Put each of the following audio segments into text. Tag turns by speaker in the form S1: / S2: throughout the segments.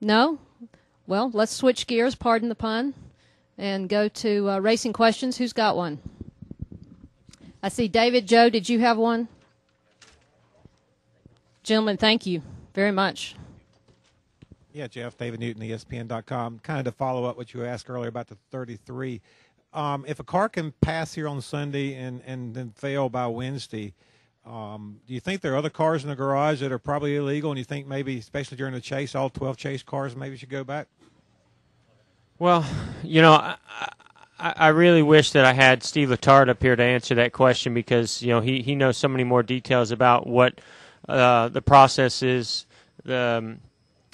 S1: No? Well, let's switch gears, pardon the pun, and go to racing questions. Who's got one? I see David. Joe, did you have one? Gentlemen, thank you very much.
S2: Yeah, Jeff, David Newton, ESPN.com. Kind of to follow up what you asked earlier about the 33. If a car can pass here on Sunday and then fail by Wednesday, do you think there are other cars in the garage that are probably illegal, and you think maybe, especially during the chase, all 12 chase cars maybe should go back?
S3: Well, I really wish that I had Steve Letard up here to answer that question, because he knows so many more details about what the process is,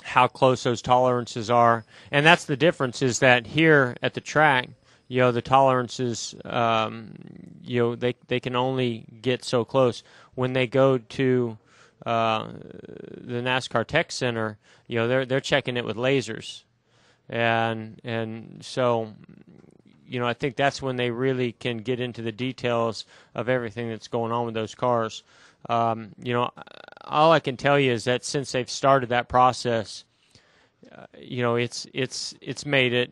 S3: how close those tolerances are, and that's the difference. Is that here at the track, the tolerances, they can only get so close. When they go to the NASCAR Tech Center, they're checking it with lasers, and so I think that's when they really can get into the details of everything that's going on with those cars. All I can tell you is that since they've started that process, it's made it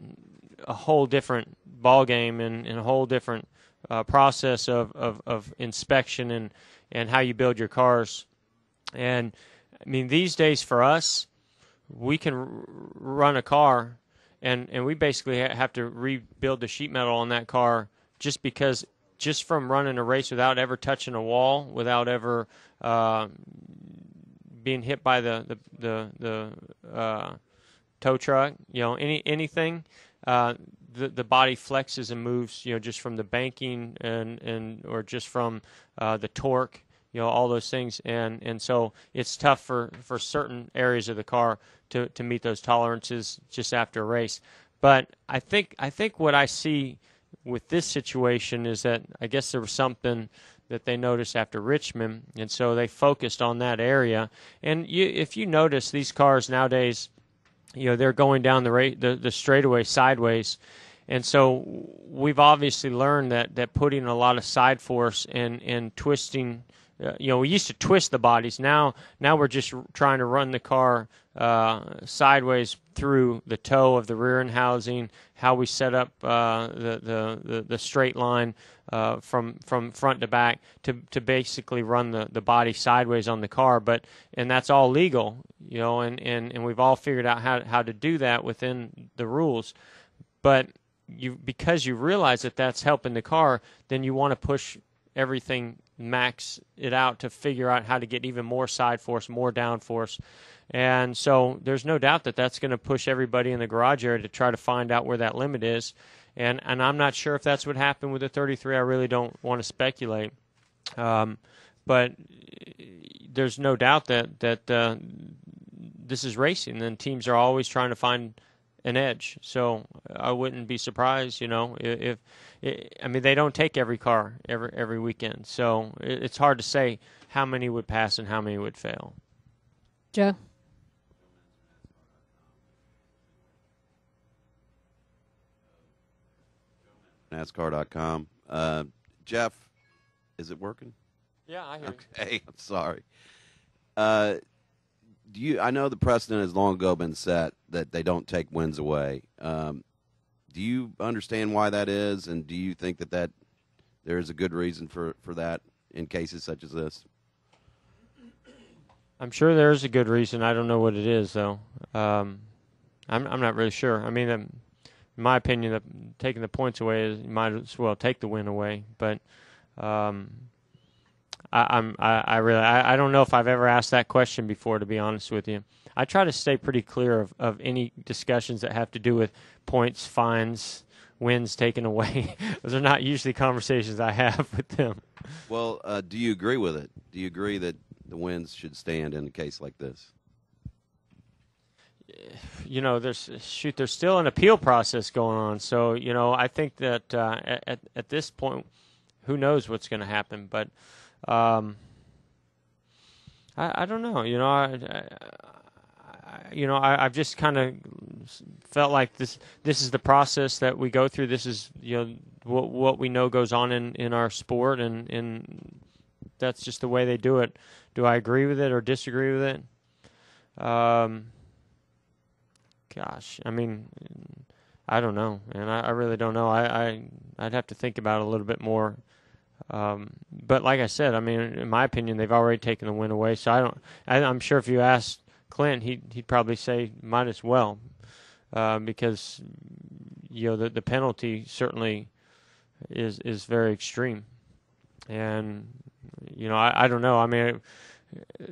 S3: a whole different ball game and a whole different process of inspection and how you build your cars. And I mean, these days for us, we can run a car and we basically have to rebuild the sheet metal on that car just from running a race without ever touching a wall, without ever being hit by the tow truck, anything. The body flexes and moves, just from the banking and or just from the torque, all those things, and so it's tough for certain areas of the car to meet those tolerances just after a race. But I think what I see with this situation is that I guess there was something that they noticed after Richmond, and so they focused on that area. And if you notice, these cars nowadays, they're going down the straightaway sideways, and so we've obviously learned that putting a lot of side force and twisting. We used to twist the bodies. Now we're just trying to run the car sideways through the toe of the rear end housing. How we set up the straight line from front to back to basically run the body sideways on the car. And that's all legal, and we've all figured out how to do that within the rules. But because you realize that that's helping the car, then you want to push everything, max it out to figure out how to get even more side force, more down force. And so there's no doubt that that's going to push everybody in the garage area to try to find out where that limit is. And I'm not sure if that's what happened with the 33. I really don't want to speculate. But there's no doubt that this is racing, and teams are always trying to find an edge. So I wouldn't be surprised, if they don't take every car every weekend. So it's hard to say how many would pass and how many would fail.
S1: Joe?
S4: NASCAR.com. Jeff, is it working?
S3: Yeah, I hear you.
S4: Okay, I'm sorry. I know the precedent has long ago been set that they don't take wins away. Do you understand why that is, and do you think that there is a good reason for that in cases such as this?
S3: I'm sure there is a good reason. I don't know what it is, though. I'm not really sure. I mean, in my opinion, taking the points away is you might as well take the win away. But I don't know if I've ever asked that question before, to be honest with you. I try to stay pretty clear of any discussions that have to do with points, fines, wins taken away. Those are not usually conversations I have with them.
S4: Well, do you agree with it? Do you agree that the wins should stand in a case like this?
S3: There's still an appeal process going on. So, I think that at this point, who knows what's going to happen. But I don't know. I've just kind of felt like this is the process that we go through. This is what we know goes on in our sport, and that's just the way they do it. Do I agree with it or disagree with it? Gosh, I mean, I don't know, and I really don't know. I'd have to think about it a little bit more. But like I said, I mean, in my opinion, they've already taken the win away. So I'm sure if you asked Clint, he'd probably say might as well, because the penalty certainly is very extreme, and I don't know. I mean,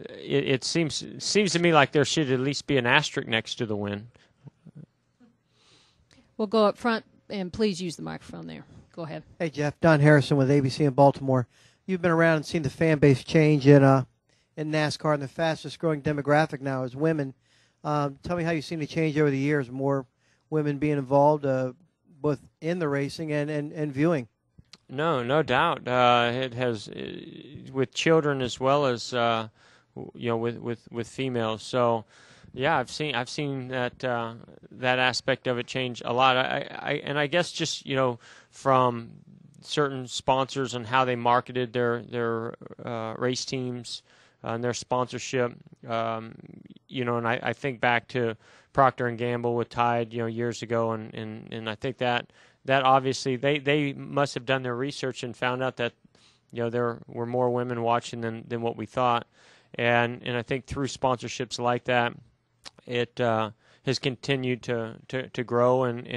S3: it seems to me like there should at least be an asterisk next to the win. We'll go up front, and please use the microphone there. Go ahead.
S5: Hey, Jeff. Don Harrison with ABC in Baltimore. You've been around and seen the fan base change in NASCAR, and the fastest-growing demographic now is women. Tell me how you've seen the change over the years, more women being involved, both in the racing and viewing. No doubt. It has, with children as well as with females. So, yeah, I've seen that that aspect of it change a lot. I guess just from certain sponsors and how they marketed their race teams and their sponsorship. And I think back to Procter and Gamble with Tide, years ago, and I think that obviously they must have done their research and found out that there were more women watching than what we thought, and I think through sponsorships like that, it has continued to grow, and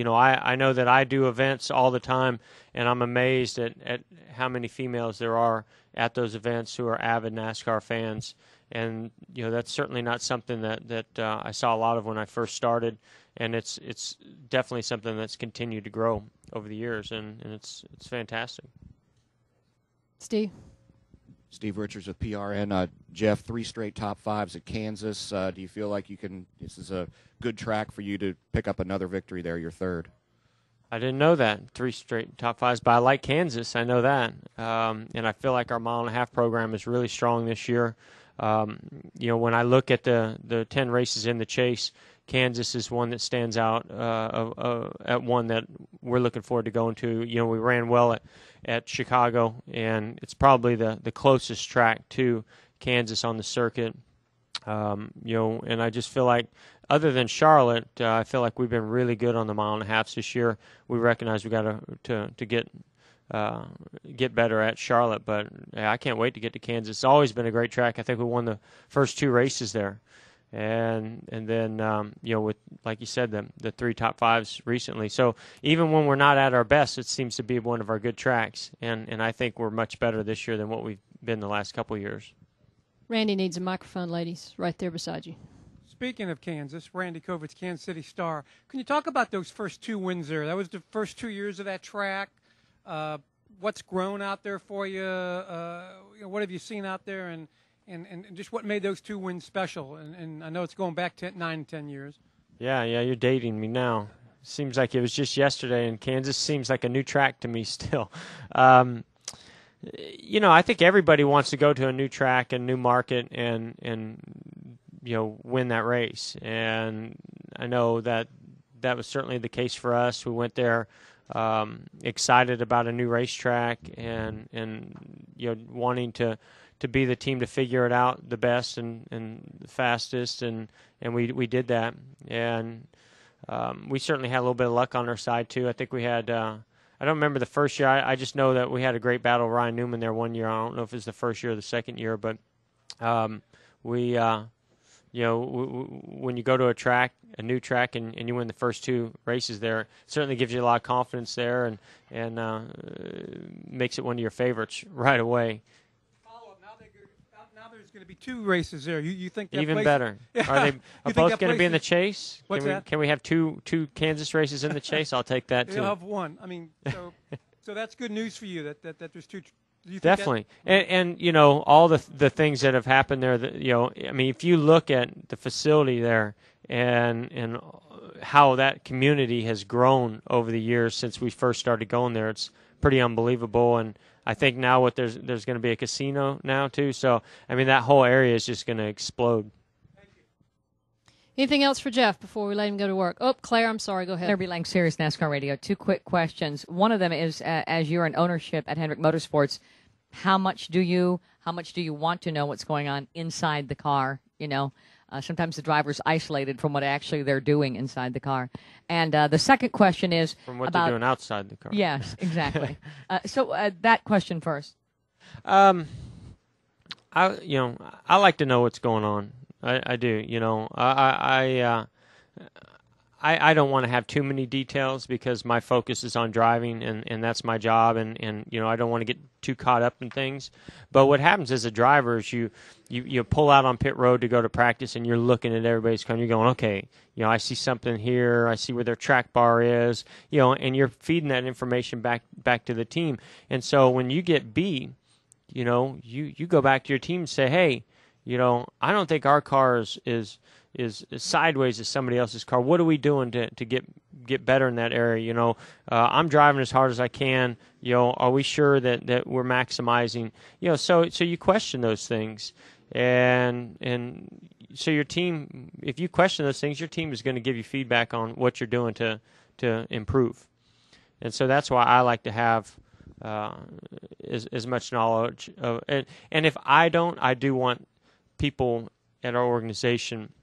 S5: I know that I do events all the time, and I'm amazed at how many females there are at those events who are avid NASCAR fans, and that's certainly not something that I saw a lot of when I first started, and it's definitely something that's continued to grow over the years, and it's fantastic.
S6: Steve Richards with PRN. Jeff, 3 straight top 5s at Kansas. Do you feel like this is a good track for you to pick up another victory there, your third?
S3: I didn't know that, 3 straight top 5s, but I like Kansas. I know that. And I feel like our mile-and-a-half program is really strong this year. When I look at the 10 races in the chase, Kansas is one that stands out at one that we're looking forward to going to. We ran well at Chicago, and it's probably the closest track to Kansas on the circuit. And I just feel like, other than Charlotte, I feel like we've been really good on the mile-and-a-halfs this year. We recognize we got to get better at Charlotte, but I can't wait to get to Kansas. It's always been a great track. I think we won the first 2 races there. And then with, like you said, the 3 top 5s recently. So even when we're not at our best, it seems to be one of our good tracks. And I think we're much better this year than what we've been the last couple of years.
S1: Randy needs a microphone, ladies, right there beside you.
S7: Speaking of Kansas, Randy Kovitz, Kansas City Star. Can you talk about those first 2 wins there? That was the first 2 years of that track. What's grown out there for you? What have you seen out there? And just what made those 2 wins special? And I know it's going back 9, 10 years.
S3: Yeah, you're dating me now. Seems like it was just yesterday, and Kansas seems like a new track to me still. I think everybody wants to go to a new track and new market and win that race. And I know that was certainly the case for us. We went there excited about a new racetrack and wanting to be the team to figure it out the best and the fastest, and we did that, and we certainly had a little bit of luck on our side too. I think we had I don't remember the first year. I just know that we had a great battle with Ryan Newman there one year. I don't know if it was the first year or the second year, but when you go to a new track, and you win the first 2 races there, it certainly gives you a lot of confidence there and makes it one of your favorites right away.
S7: Now there's going to be 2 races there. You think that
S3: even
S7: place,
S3: better?
S7: Yeah.
S3: Are both going to be in the chase?
S7: What's that?
S3: Can we have two Kansas races in the chase? I'll take that too.
S7: You'll have 1. I mean, so that's good news for you that there's 2. Do you think
S3: definitely, and all the things that have happened there. I mean, if you look at the facility there and how that community has grown over the years since we first started going there, it's pretty unbelievable. And I think now there's going to be a casino now too. So I mean, that whole area is just going to explode.
S7: Thank you.
S1: Anything else for Jeff before we let him go to work? Oh, Claire, I'm sorry. Go ahead.
S8: Claire B. Lang, Sirius NASCAR Radio. 2 quick questions. One of them is, as you're in ownership at Hendrick Motorsports, how much do you want to know what's going on inside the car? Sometimes the driver's isolated from what actually they're doing inside the car. And the second question is
S3: From what
S8: about
S3: they're doing outside the car.
S8: Yes, exactly. So that question first.
S3: I like to know what's going on. I do. I don't want to have too many details because my focus is on driving and that's my job and I don't want to get too caught up in things. But what happens as a driver is you pull out on pit road to go to practice and you're looking at everybody's car and you're going, okay, I see something here, I see where their track bar is, and you're feeding that information back to the team. And so when you get beat, you go back to your team and say, hey, I don't think our car is sideways as somebody else's car. What are we doing to get better in that area? I'm driving as hard as I can. Are we sure that we're maximizing? So you question those things, and so your team, if you question those things, your team is going to give you feedback on what you're doing to improve. And so that's why I like to have as much knowledge of, and if I don't, I do want people at our organization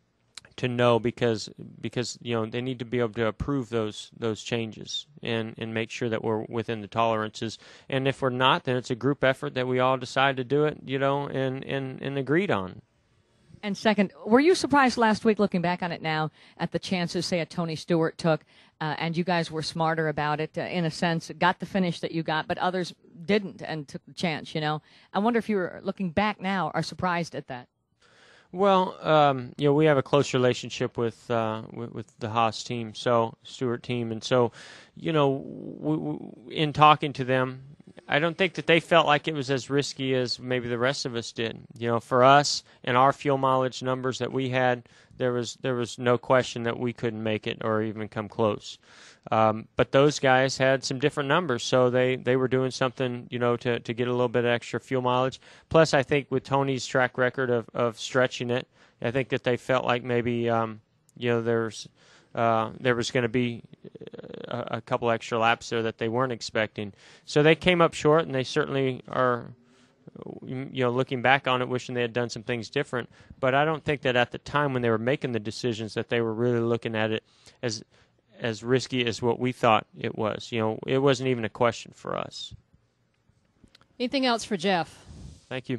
S3: to know because they need to be able to approve those changes and make sure that we're within the tolerances. And if we're not, then it's a group effort that we all decide to do it, and agreed on.
S8: And second, were you surprised last week, looking back on it now, at the chances, say, a Tony Stewart took, and you guys were smarter about it, in a sense, got the finish that you got, but others didn't and took the chance, I wonder if you were, looking back now, are surprised at that.
S3: Well, we have a close relationship with the Haas team, Stewart team, and so, in talking to them, I don't think that they felt like it was as risky as maybe the rest of us did. For us and our fuel mileage numbers that we had, there was no question that we couldn't make it or even come close. But those guys had some different numbers, so they were doing something, to get a little bit of extra fuel mileage. Plus, I think with Tony's track record of stretching it, I think that they felt like maybe, there was going to be a couple extra laps there that they weren't expecting. So they came up short, and they certainly are, looking back on it, wishing they had done some things different. But I don't think that at the time when they were making the decisions that they were really looking at it as risky as what we thought it was. It wasn't even a question for us.
S1: Anything else for Jeff?
S3: Thank you.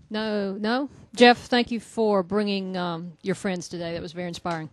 S1: No? Jeff, thank you for bringing your friends today. That was very inspiring.